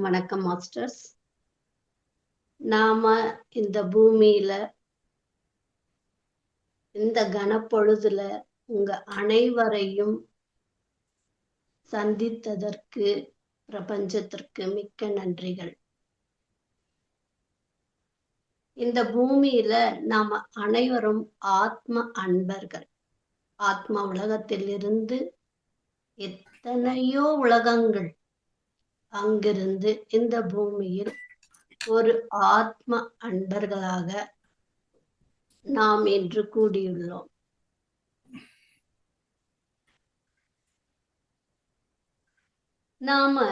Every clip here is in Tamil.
வணக்கம் மாஸ்டர்ஸ். நாம இந்த பூமியில இந்த கனப்பொழுதுல உங்க அனைவரையும் சந்தித்ததற்கு பிரபஞ்சத்திற்கு மிக்க நன்றிகள். இந்த பூமியில நாம அனைவரும் ஆத்ம அன்பர்கள். ஆத்ம உலகத்திலிருந்து எத்தனையோ உலகங்கள் அங்கிருந்து இந்த பூமியில் ஒரு ஆத்ம அன்பர்களாக நாம் இன்று கூடியுள்ளோம். நாம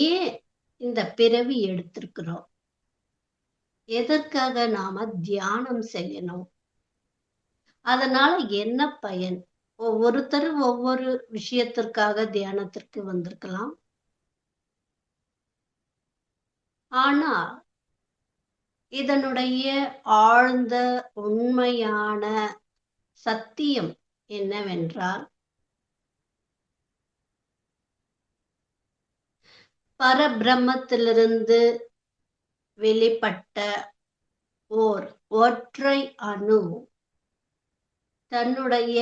ஏன் இந்த பிறவி எடுத்திருக்கிறோம்? எதற்காக நாம தியானம் செய்யணும்? அதனால என்ன பயன்? ஒவ்வொருத்தரும் ஒவ்வொரு விஷயத்திற்காக தியானத்திற்கு வந்திருக்கலாம். ஆனா இதனுடைய ஆழ்ந்த உண்மையான சத்தியம் என்னவென்றால், பரபிரம்மத்திலிருந்து வெளிப்பட்ட ஓர் ஒற்றை அணு தன்னுடைய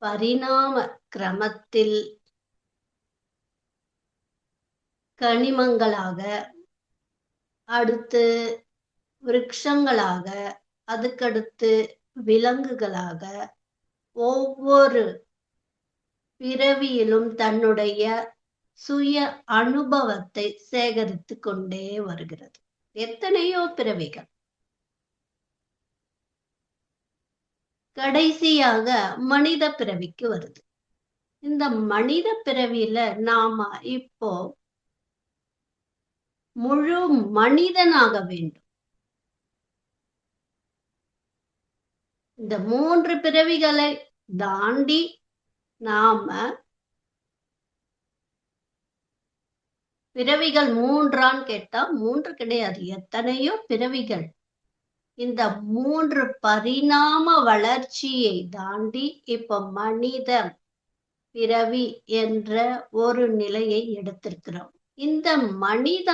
பரிணாம கிரமத்தில் கனிமங்களாக, அடுத்து விருட்சங்களாக, அதுக்கடுத்து விலங்குகளாக ஒவ்வொரு பிறவியிலும் தன்னுடைய சுய அனுபவத்தை சேகரித்து கொண்டே வருகிறது. எத்தனையோ பிறவிகள். கடைசியாக மனித பிறவிக்கு வருது. இந்த மனித பிறவியில நாம இப்போ முழு மனிதனாக வேண்டும். இந்த 3 பிறவிகளை தாண்டி நாம பிறவிகள் 3ஆன்னு கேட்டா 3 கிடையாது, எத்தனையோ பிறவிகள். இந்த 3 பரிணாம வளர்ச்சியை தாண்டி இப்ப மனித பிறவி என்ற ஒரு நிலையை எடுத்திருக்கிறோம். இந்த மனித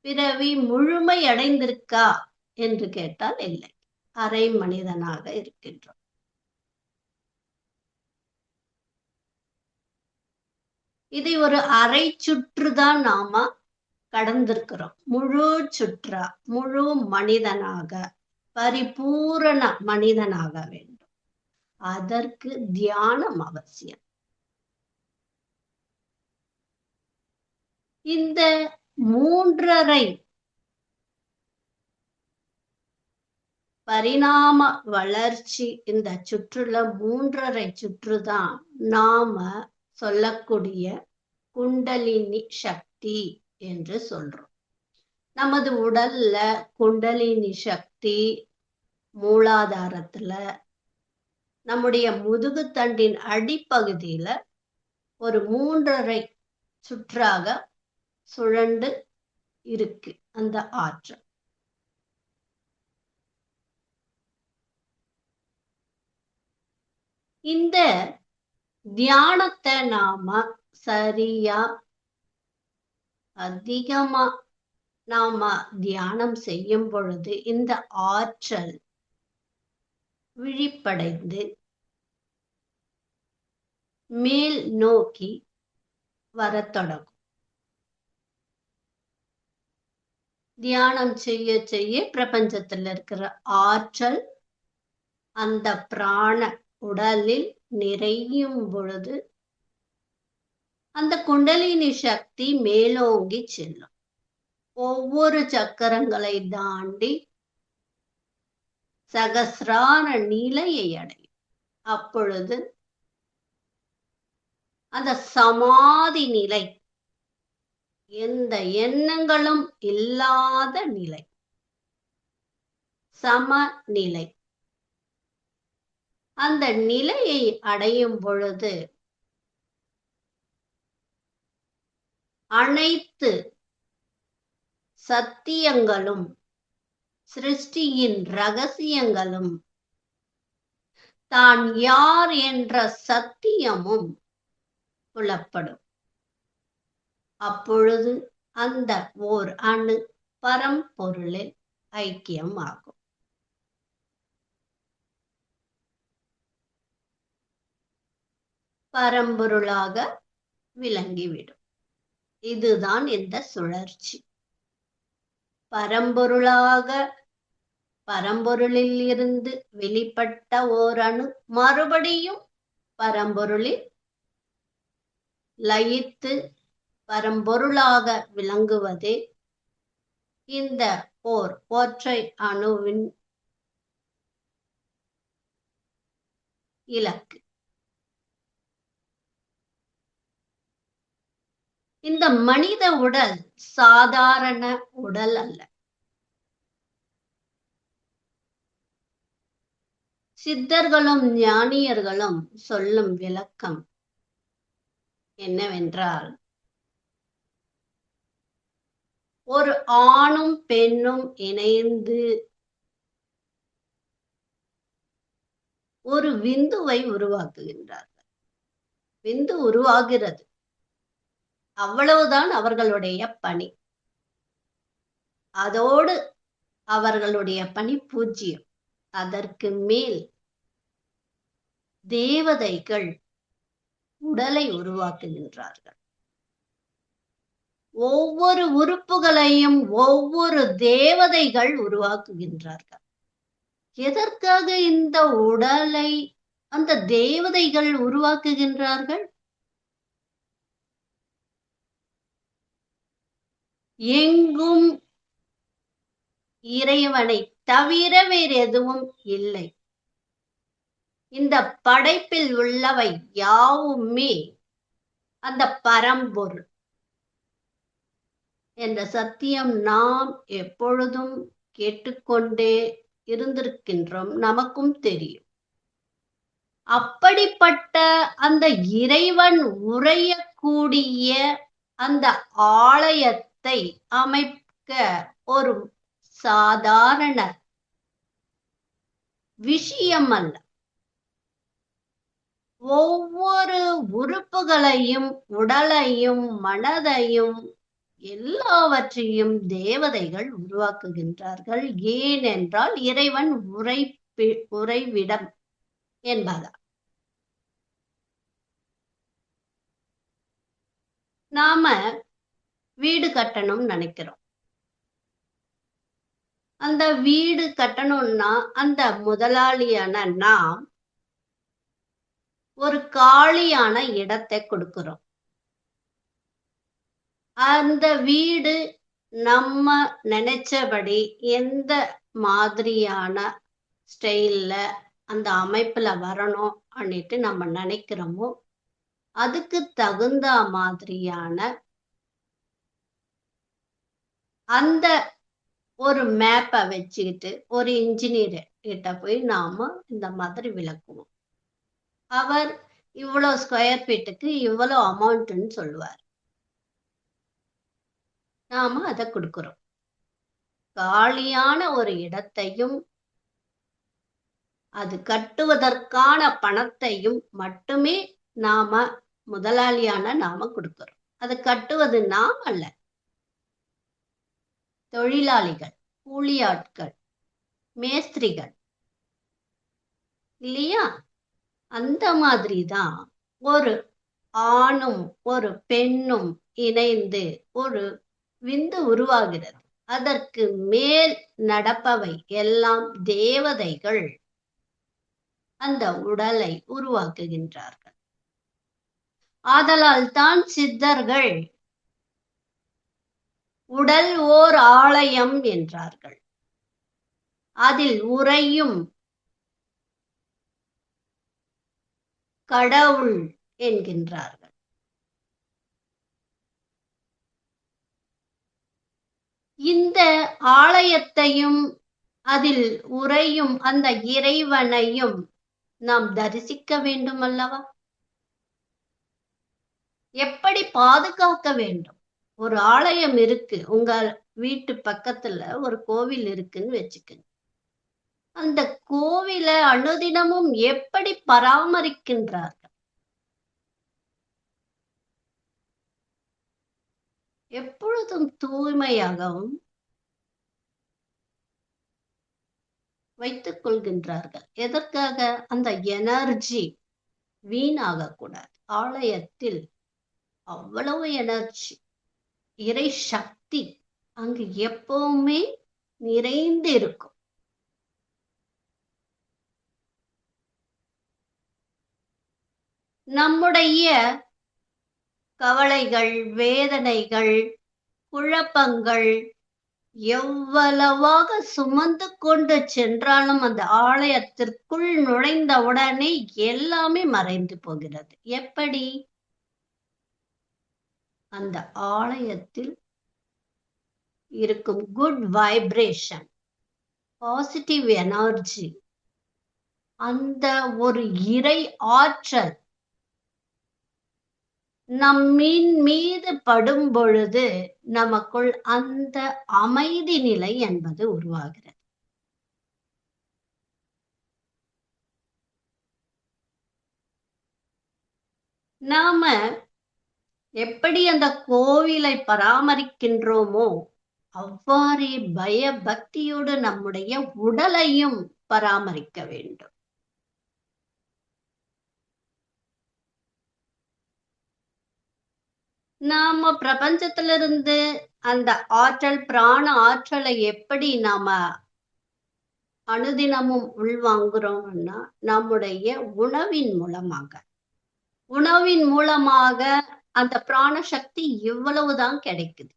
பிறவி முழுமை அடைந்திருக்கா என்று கேட்டால் இல்லை, அரை மனிதனாக இருக்கின்றோம். இதை ஒரு அரை சுற்றுதான் நாம கடந்திருக்கிறோம். முழு சுற்றா, முழு மனிதனாக, பரிபூரண மனிதனாக வேண்டும். அதற்கு தியானம் அவசியம். இந்த 3.5 பரிணாம வளர்ச்சி, இந்த சுற்றுல 3.5 சுற்றுதான் நாம சொல்லக்கூடிய குண்டலினி சக்தி என்று சொல்றோம். நமது உடல்ல குண்டலினி சக்தி மூலாதாரத்துல, நம்முடைய முதுகுத்தண்டின் அடிப்பகுதியில ஒரு 3.5 சுற்றாக சுழண்டு இருக்கு அந்த ஆற்றல். இந்த தியானத்தை நாம சரியா அதிகமா நாம தியானம் செய்யும் பொழுது இந்த ஆற்றல் விழிப்படைந்து மேல் நோக்கி வரத் தொடங்கும். தியானம் செய்ய செய்ய பிரபஞ்சத்தில் இருக்கிற ஆற்றல் அந்த பிராண உடலில் நிறையும் பொழுது அந்த குண்டலினி சக்தி மேலோங்கி செல்லும். ஒவ்வொரு சக்கரங்களை தாண்டி சகசிரார நிலையை அடையும். அப்பொழுது அந்த சமாதி நிலை, எந்த எண்ணங்களும் இல்லாத நிலை, சமநிலை. அந்த நிலையை அடையும் பொழுது அனைத்து சத்தியங்களும், சிருஷ்டியின் ரகசியங்களும், தான் யார் என்ற சத்தியமும் புலப்படும். அப்பொழுது அந்த ஓர் அணு பரம்பொருளில் ஐக்கியம் ஆகும். பரம்பொருளாக விளங்கிவிடும். இதுதான் இந்த சுழற்சி. பரம்பொருளில் இருந்து வெளிப்பட்ட ஓர் அணு மறுபடியும் பரம்பொருளில் லயித்து பரம்பொருளாக விளங்குவதே இந்த ஓர் ஒற்றை அணுவின் இலக்கு. இந்த மனித உடல் சாதாரண உடல் அல்ல. சித்தர்களும் ஞானியர்களும் சொல்லும் விளக்கம் என்னவென்றால், ஒரு ஆணும் பெண்ணும் இணைந்து ஒரு விந்துவை உருவாக்குகின்றார்கள். விந்து உருவாகிறது, அவ்வளவுதான் அவர்களுடைய பணி. அதோடு அவர்களுடைய பணி பூஜ்யம். அதற்கு மேல் தேவதைகள் உடலை உருவாக்குகின்றார்கள். ஒவ்வொரு உறுப்புகளையும் ஒவ்வொரு தேவதைகள் உருவாக்குகின்றார்கள். எதற்காக இந்த உடலை அந்த தேவதைகள் உருவாக்குகின்றார்கள்? எங்கும் இறைவனை தவிர வேறு எதுவும் இல்லை. இந்த படைப்பில் உள்ளவை யாவுமே அந்த பரம்பொருள் என்ற சத்தியம் நாம் எப்பொழுதும் கேட்டுக்கொண்டே இருந்திருக்கின்றோம், நமக்கும் தெரியும். அப்படிப்பட்ட அந்த இறைவன் உறையக்கூடிய அந்த ஆலயத்தை அமைக்க ஒரு சாதாரண விஷயம் அல்ல. ஒவ்வொரு உறுப்புகளையும், உடலையும், மனதையும், எல்லாவற்றையும் தேவதைகள் உருவாக்குகின்றார்கள். ஏனென்றால் இறைவன் உறைவிடம் என்பதால். நாம வீடு கட்டணும் நினைக்கிறோம். அந்த வீடு கட்டணும்னா அந்த முதலாளியான நாம் ஒரு காலியான இடத்தை கொடுக்கிறோம். அந்த வீடு நம்ம நினைச்சபடி எந்த மாதிரியான ஸ்டைல்ல அந்த அமைப்புல வரணும் அப்படின்ட்டு நம்ம நினைக்கிறோமோ அதுக்கு தகுந்த மாதிரியான அந்த ஒரு மேப்பை வச்சுக்கிட்டு ஒரு இன்ஜினியர் கிட்ட போய் நாம இந்த மாதிரி விளக்குவோம். அவர் இவ்வளவு ஸ்கொயர் ஃபீட்டுக்கு இவ்வளவு அமௌண்ட்னு சொல்லுவார். நாம அதை கொடுக்கிறோம். காலியான ஒரு இடத்தையும் அது கட்டுவதற்கான பணத்தையும் மட்டுமே நாம முதலாளியான நாம கொடுக்கிறோம். அது கட்டுவது நாம் அல்ல, தொழிலாளிகள், கூலியாட்கள், மேஸ்திரிகள் இல்லையா? அந்த மாதிரிதான் ஒரு ஆணும் ஒரு பெண்ணும் இணைந்து ஒரு விந்து உருவாகிறது. அதற்கு மேல் நடப்பவை எல்லாம் தேவதைகள் அந்த உடலை உருவாக்குகின்றார்கள். ஆதலால் தான் சித்தர்கள் உடல் ஓர் ஆலயம் என்றார்கள். அதில் உறையும் கடவுள் என்கின்றார்கள். இந்த ஆலயத்தையும் அதில் உறையும் அந்த இறைவனையும் நாம் தரிசிக்க வேண்டும் அல்லவா? எப்படி பாதுகாக்க வேண்டும்? ஒரு ஆலயம் இருக்கு, உங்க வீட்டு பக்கத்துல ஒரு கோவில் இருக்குன்னு வச்சுக்கோங்க. அந்த கோவிலை அனுதினமும் எப்படி பராமரிக்கின்றார்கள்? எப்பொழுதும் தூய்மையாகவும் வைத்துக் கொள்கின்றார்கள். எதற்காக? அந்த எனர்ஜி வீணாகக்கூடாது. ஆலயத்தில் அவ்வளவு எனர்ஜி, இறை சக்தி அங்கு எப்பவுமே நிறைந்து இருக்கும். நம்முடைய கவலைகள், வேதனைகள், குழப்பங்கள் எவ்வளவாக சுமந்து கொண்டு சென்றாலும் அந்த ஆலயத்திற்குள் நுழைந்தவுடனே எல்லாமே மறைந்து போகிறது. எப்படி? அந்த ஆலயத்தில் இருக்கும் குட் வைப்ரேஷன், பாசிட்டிவ் எனர்ஜி, அந்த ஒரு இறை ஆற்றல் நம்மின் மீது படும் பொழுது நமக்குள் அந்த அமைதி நிலை என்பது உருவாகிறது. நாம எப்படி அந்த கோவிலை பராமரிக்கின்றோமோ அவ்வாறே பயபக்தியோடு நம்முடைய உடலையும் பராமரிக்க வேண்டும். நாம பிரபஞ்சத்திலிருந்து அந்த ஆற்றல், பிராண ஆற்றலை எப்படி நாம அனுதினமும் உள்வாங்குறோம்னா நம்முடைய உணவின் மூலமாக. உணவின் மூலமாக அந்த பிராண சக்தி இவ்வளவுதான் கிடைக்குது.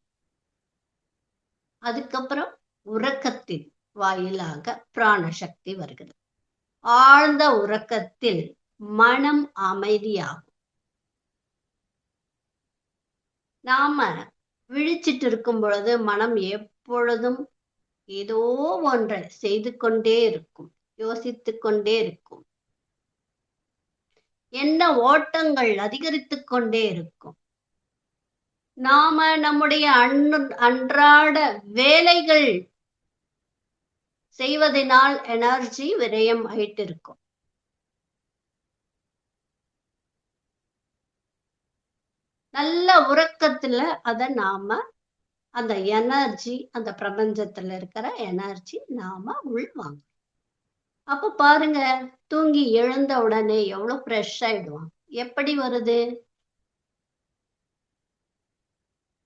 அதுக்கப்புறம் உறக்கத்தின் வாயிலாக பிராண சக்தி வருகிறது. ஆழ்ந்த உறக்கத்தில் மனம் அமைதியாகும். நாம விழிச்சிட்டு இருக்கும் பொழுது மனம் எப்பொழுதும் ஏதோ ஒன்றை செய்து கொண்டே இருக்கும், யோசித்து கொண்டே இருக்கும், எண்ண ஓட்டங்கள் அதிகரித்து கொண்டே இருக்கும். நாம நம்முடைய அன்றாட வேலைகள் செய்வதனால் எனர்ஜி விரயம் ஆயிட்டு இருக்கும். நல்ல உறக்கத்துல அத நாம அந்த எனர்ஜி, அந்த பிரபஞ்சத்துல இருக்கிற எனர்ஜி நாம உள்வாங்க. அப்ப பாருங்க, தூங்கி எழுந்த உடனே எவ்வளவு ஃப்ரெஷ் ஆயிடுவான். எப்படி வருது?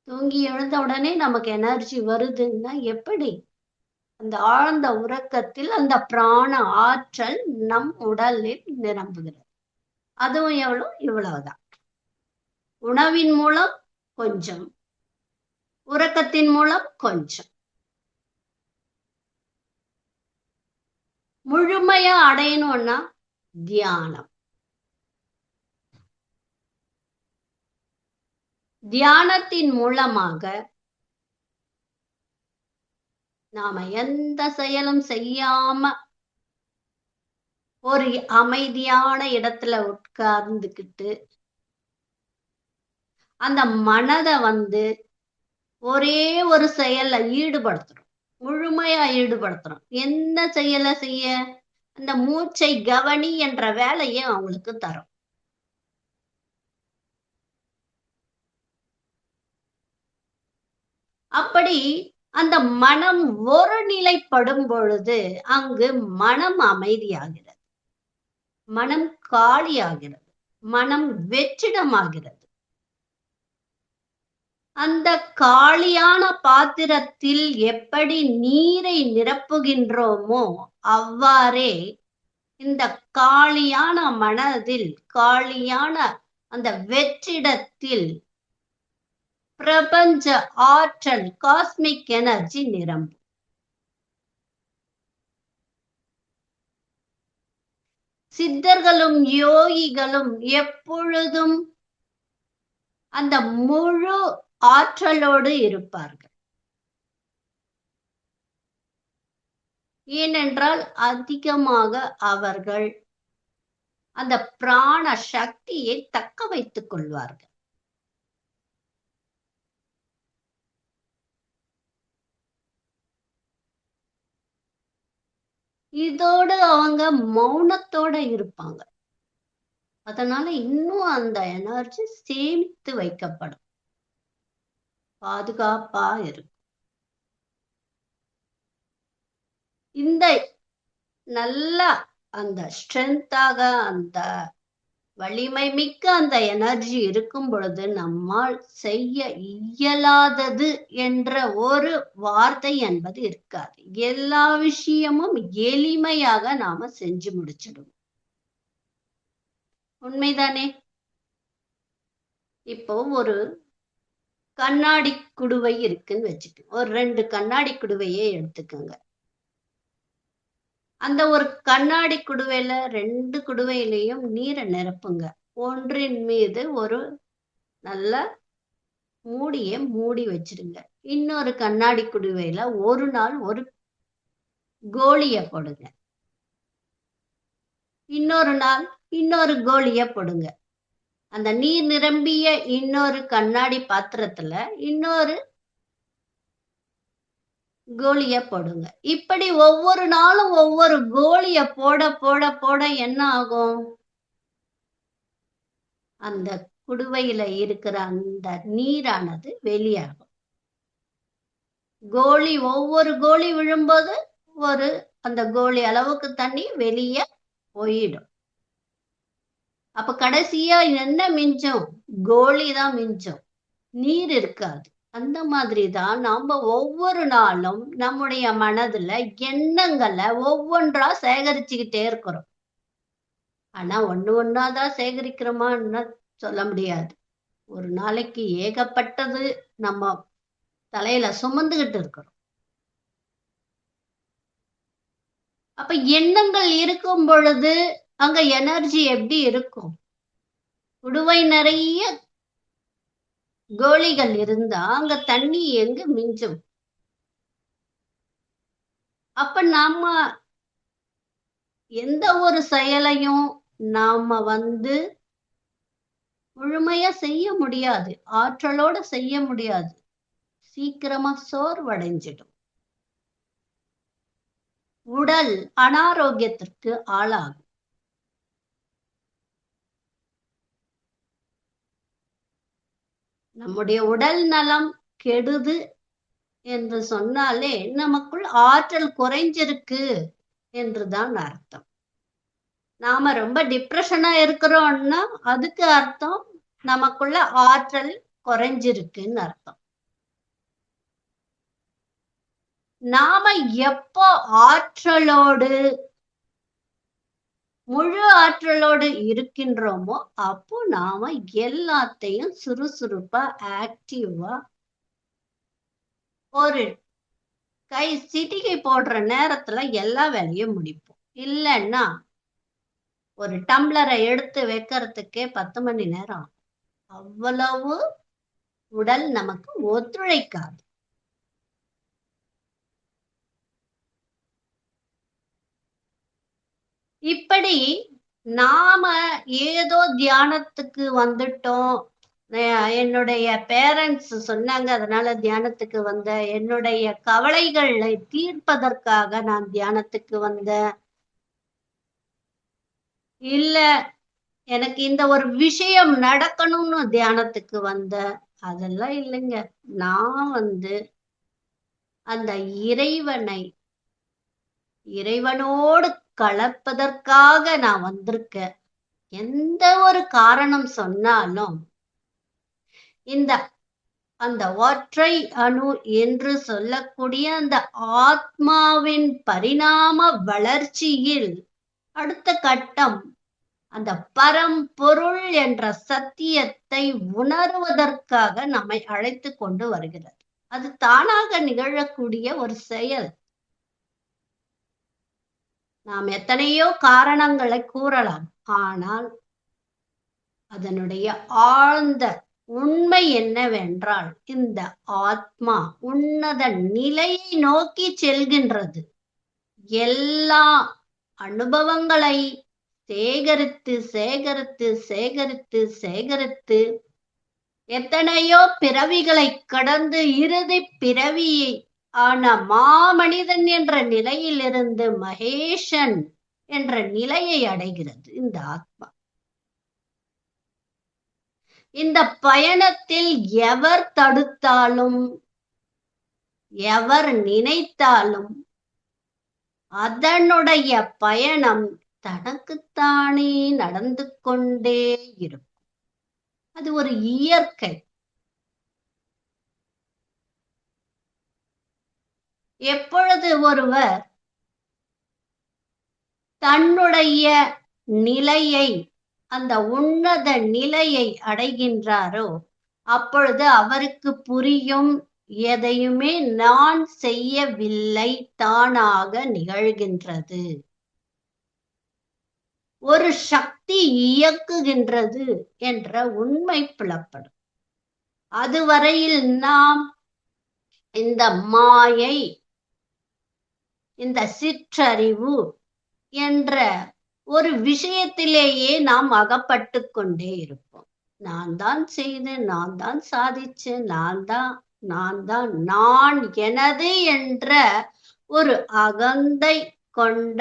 தூங்கி எழுந்த உடனே நமக்கு எனர்ஜி வருதுன்னா எப்படி? அந்த ஆழ்ந்த உறக்கத்தில் அந்த பிராண ஆற்றல் நம் உடலில் நிரம்புகிறது. அதுவும் இவ்வளவுதான். உணவின் மூலம் கொஞ்சம், உறக்கத்தின் மூலம் கொஞ்சம். முழுமையா அடையணும்னா தியானம். தியானத்தின் மூலமாக நாம எந்த செயலும் செய்யாம ஒரு அமைதியான இடத்துல உட்கார்ந்துக்கிட்டு அந்த மனதை ஒரே ஒரு செயல்ல ஈடுபடுத்துறோம். முழுமையா ஈடுபடுத்துறோம். என்ன செயலை செய்ய? அந்த மூச்சை கவனி என்ற வேலையை அவங்களுக்கு தரும். அப்படி அந்த மனம் ஒரு நிலைப்படும் பொழுது அங்கு மனம் அமைதியாகிறது, மனம் காலியாகிறது, மனம் வெற்றிடமாகிறது. அந்த காலியான பாத்திரத்தில் எப்படி நீரை நிரப்புகின்றோமோ அவ்வாறே இந்த காலியான மனதில், காலியான அந்த வெற்றிடத்தில் பிரபஞ்ச ஆற்றல், காஸ்மிக் எனர்ஜி நிரம்பும். சித்தர்களும் யோகிகளும் எப்பொழுதும் அந்த முழு ஆற்றலோடு இருப்பார்கள். ஏனென்றால் அதிகமாக அவர்கள் அந்த பிராண சக்தியை தக்க வைத்துக் கொள்வார்கள். இதோடு அவங்க மௌனத்தோட இருப்பாங்க. அதனால இன்னும் அந்த எனர்ஜி சேமித்து வைக்கப்படும். பாதுகாப்பா இருக்கும். இந்த நல்லா அந்த ஸ்ட்ரென்த்தாக, அந்த வலிமை மிக்க அந்த எனர்ஜி இருக்கும் பொழுது நம்மால் செய்ய இயலாதது என்ற ஒரு வார்த்தை என்பது இருக்காது. எல்லா விஷயமும் எளிமையாக நாம செஞ்சு முடிச்சிடுவோம். உண்மைதானே? இப்போ ஒரு கண்ணாடி குடுவை இருக்குன்னு வச்சுக்கோங்க. ஒரு 2 கண்ணாடி குடுவையே எடுத்துக்கோங்க. அந்த ஒரு கண்ணாடி குடுவையில 2 குடுவையிலையும் நீரை நிரப்புங்க. ஒன்றின் மீது ஒரு நல்ல மூடிய மூடி வச்சிருங்க. இன்னொரு கண்ணாடி குடுவையில ஒரு நாள் ஒரு கோலிய போடுங்க. இன்னொரு நாள் இன்னொரு கோலிய போடுங்க. அந்த நீர் நிரம்பிய இன்னொரு கண்ணாடி பாத்திரத்துல இன்னொரு கோலிய போடுங்க. இப்படி ஒவ்வொரு நாளும் ஒவ்வொரு கோலிய போட போட போட என்ன ஆகும்? அந்த குடுவையில இருக்கிற அந்த நீரானது வெளியாகும். ஒவ்வொரு கோலி விழும்போது ஒரு அந்த கோலி அளவுக்கு தண்ணி வெளியே போயிடும். அப்ப கடைசியா என்ன மிஞ்சும்? கோலி தான் மிஞ்சும், நீர் இருக்காது. அந்த மாதிரிதான் நாம ஒவ்வொரு நாளும் நம்முடைய மனதுல எண்ணங்களை ஒவ்வொன்றா சேகரிச்சுக்கிட்டே இருக்கிறோம். ஆனா ஒண்ணாதான் சேகரிக்கிறோமான்னு சொல்ல முடியாது. ஒரு நாளைக்கு ஏகப்பட்டது நம்ம தலையில சுமந்துகிட்டு இருக்கிறோம். அப்ப எண்ணங்கள் இருக்கும் பொழுது அங்க எனர்ஜி எப்படி இருக்கும்? குடுவை நிறைய கோலிகள் இருந்தா அங்க தண்ணி எங்க மிஞ்சும்? அப்ப நாம எந்த ஒரு செயலையும் நாம முழுமையா செய்ய முடியாது, ஆற்றலோட செய்ய முடியாது. சீக்கிரமா சோர்வடைஞ்சிடும். உடல் அனாரோக்கியத்திற்கு ஆளாகும். நம்முடைய உடல் நலம் கெடுது என்று சொன்னாலே நமக்குள் ஆற்றல் குறைஞ்சிருக்கு என்றுதான் அர்த்தம். நாம ரொம்ப டிப்ரெஷனா இருக்கிறோம்னா அதுக்கு அர்த்தம் நமக்குள்ள ஆற்றல் குறைஞ்சிருக்குன்னு அர்த்தம். நாம எப்போ முழு ஆற்றலோடு இருக்கின்றோமோ அப்போ நாம எல்லாத்தையும் சுறுசுறுப்பா ஆக்டிவா ஒரு சிட்டிகை போடுற நேரத்துல எல்லா வேலையும் முடிப்போம். இல்லைன்னா ஒரு டம்ளரை எடுத்து வைக்கிறதுக்கே 10 மணி நேரம். அவ்வளவு உடல் நமக்கு ஒத்துழைக்காது. இப்படி நாம ஏதோ தியானத்துக்கு வந்துட்டோம், என்னுடைய பேரண்ட்ஸ் சொன்னாங்க அதனால தியானத்துக்கு வந்தேன், என்னுடைய கவலைகளை தீர்ப்பதற்காக நான் தியானத்துக்கு வந்தேன், இல்ல எனக்கு இந்த ஒரு விஷயம் நடக்கணும்னு தியானத்துக்கு வந்தேன், அதெல்லாம் இல்லைங்க. நான் அந்த இறைவனோடு கலப்பதற்காக நான் வந்திருக்கேன். எந்த ஒரு காரணம் சொன்னாலும் அந்த ஒற்றை அணு என்று சொல்லக்கூடிய அந்த ஆத்மாவின் பரிணாம வளர்ச்சியில் அடுத்த கட்டம் அந்த பரம்பொருள் என்ற சத்தியத்தை உணர்வதற்காக நம்மை அழைத்து கொண்டு வருகிறது. அது தானாக நிகழக்கூடிய ஒரு செயல். நாம் எத்தனையோ காரணங்களை கூறலாம், ஆனால் அதனுடைய ஆழ்ந்த உண்மை என்னவென்றால் இந்த ஆத்மா உன்னத நிலையை நோக்கி செல்கின்றது. எல்லா அனுபவங்களை சேகரித்து சேகரித்து சேகரித்து சேகரித்து எத்தனையோ பிறவிகளை கடந்து இறுதி பிறவியை ஆன மாமனிதன் என்ற நிலையிலிருந்து மகேஷன் என்ற நிலையை அடைகிறது இந்த ஆத்மா. இந்த பயணத்தில் எவர் தடுத்தாலும் எவர் நினைத்தாலும் அதனுடைய பயணம் தனக்குத்தானே நடந்து கொண்டே இருக்கும். அது ஒரு இயற்கை. எப்பொழுது ஒருவர் தன்னுடைய நிலையை, அந்த உன்னத நிலையை அடைகின்றாரோ அப்பொழுது அவருக்கு புரியும், எதையுமே நான் செய்யவில்லை, தானாக நிகழ்கின்றது. ஒரு சக்தி இயக்குகின்றது என்ற உண்மை புலப்படும். அதுவரையில் நாம் இந்த மாயை, இந்த சிற்றறிவு என்ற ஒரு விஷயத்திலேயே நாம் அகப்பட்டு கொண்டே இருப்போம். நான் தான் செய்தேன், நான் தான் சாதிச்சேன், நான் எனது என்ற ஒரு அகந்தை கொண்ட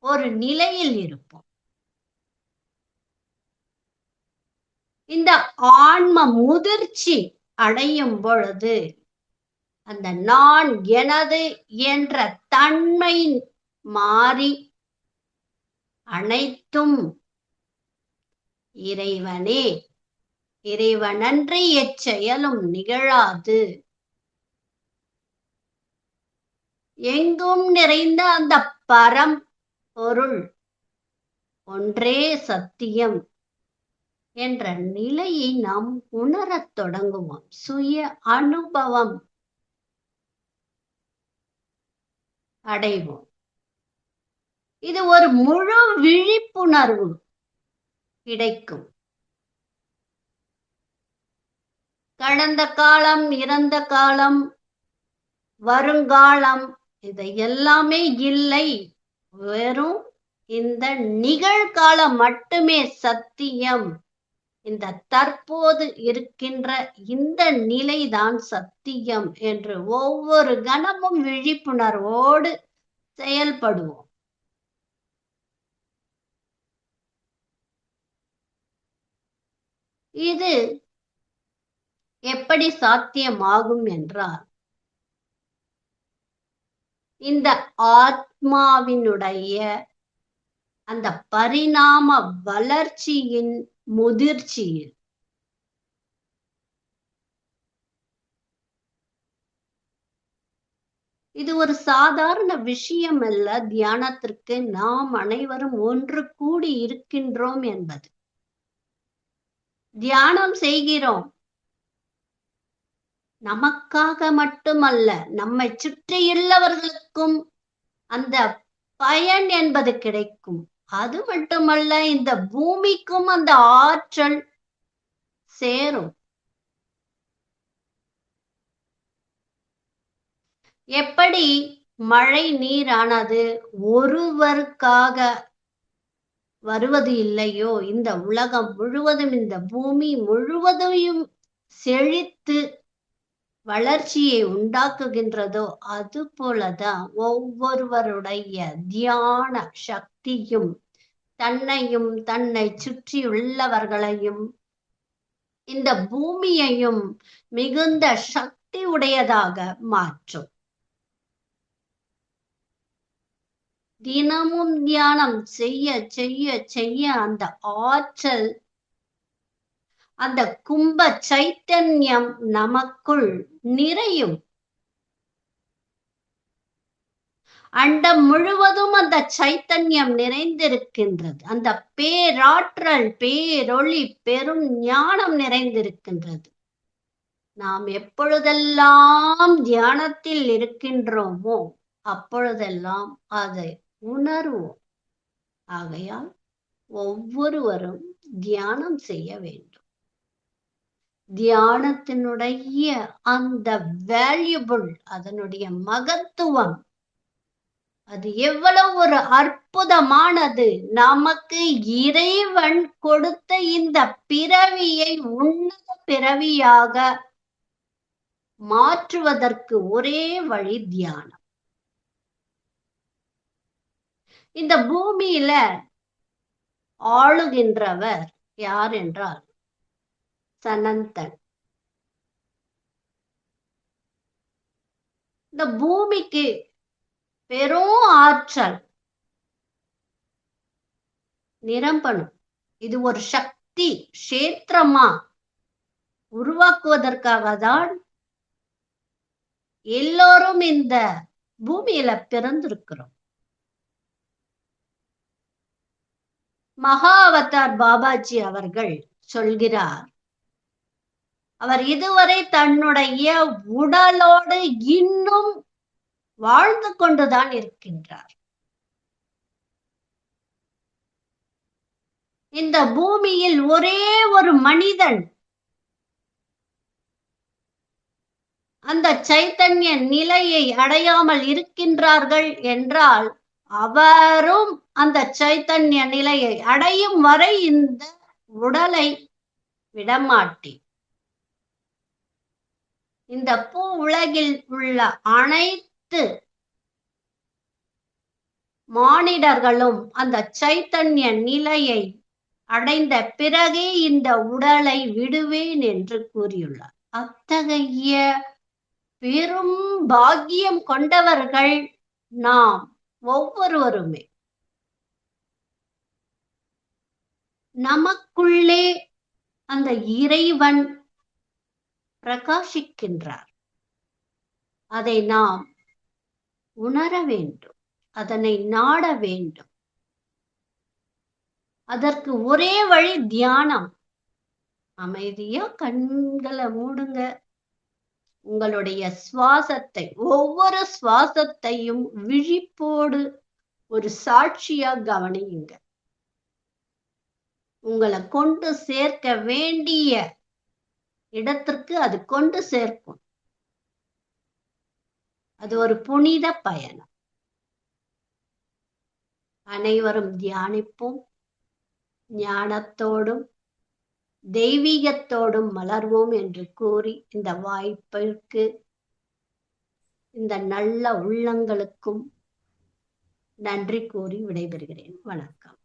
ஒரு நிலையில் இருப்போம். இந்த ஆன்ம முதிர்ச்சி அடையும் பொழுது அந்த நான் எனது என்ற தன்மை மாறி அனைத்தும் இறைவனே, இறைவனன்றி எச்செயலும் நிகழாது, எங்கும் நிறைந்த அந்த பரம் பொருள் ஒன்றே சத்தியம் என்ற நிலையை நாம் உணரத் தொடங்குவோம். சுய அனுபவம் அடைவோம். இது ஒரு முழு விழிப்புணர்வு கிடைக்கும். கடந்த காலம், இறந்த காலம், வருங்காலம் இதை எல்லாமே இல்லை. வெறும் இந்த நிகழ்காலம் மட்டுமே சத்தியம். இந்த தற்போது இருக்கின்ற இந்த நிலைதான் சத்தியம் என்று ஒவ்வொரு கணமும் விழிப்புணர்வோடு செயல்படுவோம். இது எப்படி சாத்தியமாகும் என்றால், இந்த ஆத்மாவினுடைய அந்த பரிணாம வளர்ச்சியின் முதிர்ச்சியில் இது ஒரு சாதாரண விஷயம் அல்ல. தியானத்திற்கு நாம் அனைவரும் ஒன்று கூடி இருக்கின்றோம் என்பது. தியானம் செய்கிறோம் நமக்காக மட்டுமல்ல, நம்மை சுற்றியுள்ளவர்களுக்கும் அந்த பயன் என்பது கிடைக்கும். அது மட்டுமல்ல, இந்த பூமிக்கும் அந்த ஆற்றல் சேரும். எப்படி மழை நீரானது ஒருவருக்காக வருவது இல்லையோ, இந்த உலகம் முழுவதும், இந்த பூமி முழுவதையும் செழித்து வளர்ச்சியை உண்டாக்குகின்றதோ அது போலதான் ஒவ்வொருவருடைய தியான சக்தியும் தன்னையும் தன்னை சுற்றியுள்ளவர்களையும் இந்த பூமியையும் மிகுந்த சக்தி உடையதாக மாற்றும். தினமும் தியானம் செய்ய செய்ய செய்ய அந்த ஆற்றல், அந்த கும்ப சைத்தன்யம் நமக்குள் நிறையும். அண்டம் முழுவதும் அந்த சைத்தன்யம் நிறைந்திருக்கின்றது. அந்த பேராற்றல், பேரொளி, பெரும் ஞானம் நிறைந்திருக்கின்றது. நாம் எப்பொழுதெல்லாம் தியானத்தில் இருக்கின்றோமோ அப்பொழுதெல்லாம் அதை உணர்வோம். ஆகையால் ஒவ்வொருவரும் தியானம் செய்ய வேண்டும். தியானத்தினுடைய அந்த வேல்யூபிள், அதனுடைய மகத்துவம், அது எவ்வளவு ஒரு அற்புதமானது. நமக்கு இறைவன் கொடுத்த இந்த பிறவியை உன்னத பிறவியாக மாற்றுவதற்கு ஒரே வழி தியானம். இந்த பூமியில ஆளுகின்றவர் யார் என்றால் சனந்தன். இந்த பூமிக்கு பெரும் ஆற்றல் நிரம்பணும். இது ஒரு சக்தி கஷேத்திரமா உருவாக்குவதற்காக தான் எல்லோரும் இந்த பூமியில பிறந்திருக்கிறோம். மகா அவதார் பாபாஜி அவர்கள் சொல்கிறார், அவர் இதுவரை தன்னுடைய உடலோடு இன்னும் வாழ்ந்து கொண்டுதான் இருக்கின்றார். இந்த பூமியில் ஒரே ஒரு மனிதன் அந்த சைத்தன்ய நிலையை அடையாமல் இருக்கின்றார்கள் என்றால் அவரும் அந்த சைத்தன்ய நிலையை அடையும் வரை இந்த உடலை விடமாட்டேன். இந்த பூ உலகில் உள்ள அனைத்து மானிடர்களும் அந்த சைத்தன்ய நிலையை அடைந்த பிறகே இந்த உடலை விடுவேன் என்று கூறியுள்ளார். அத்தகைய பெரும் பாக்கியம் கொண்டவர்கள் நாம் ஒவ்வொருவருமே. நமக்குள்ளே அந்த இறைவன் பிரகாசிக்கின்றார். அதை நாம் உணர வேண்டும், அதனை நாட வேண்டும். அதற்கு ஒரே வழி தியானம். அமைதியா கண்களை மூடுங்க. உங்களுடைய சுவாசத்தை, ஒவ்வொரு சுவாசத்தையும் விழிப்போடு ஒரு சாட்சியா கவனியுங்க. உங்களை கொண்டு சேர்க்க வேண்டிய இடத்திற்கு அது கொண்டு சேர்க்கும். அது ஒரு புனித பயணம். அனைவரும் தியானிப்போம். ஞானத்தோடும் தெய்வீகத்தோடும் மலர்வோம் என்று கூறி இந்த வாய்ப்பிற்கு இந்த நல்ல உள்ளங்களுக்கும் நன்றி கூறி விடைபெறுகிறேன். வணக்கம்.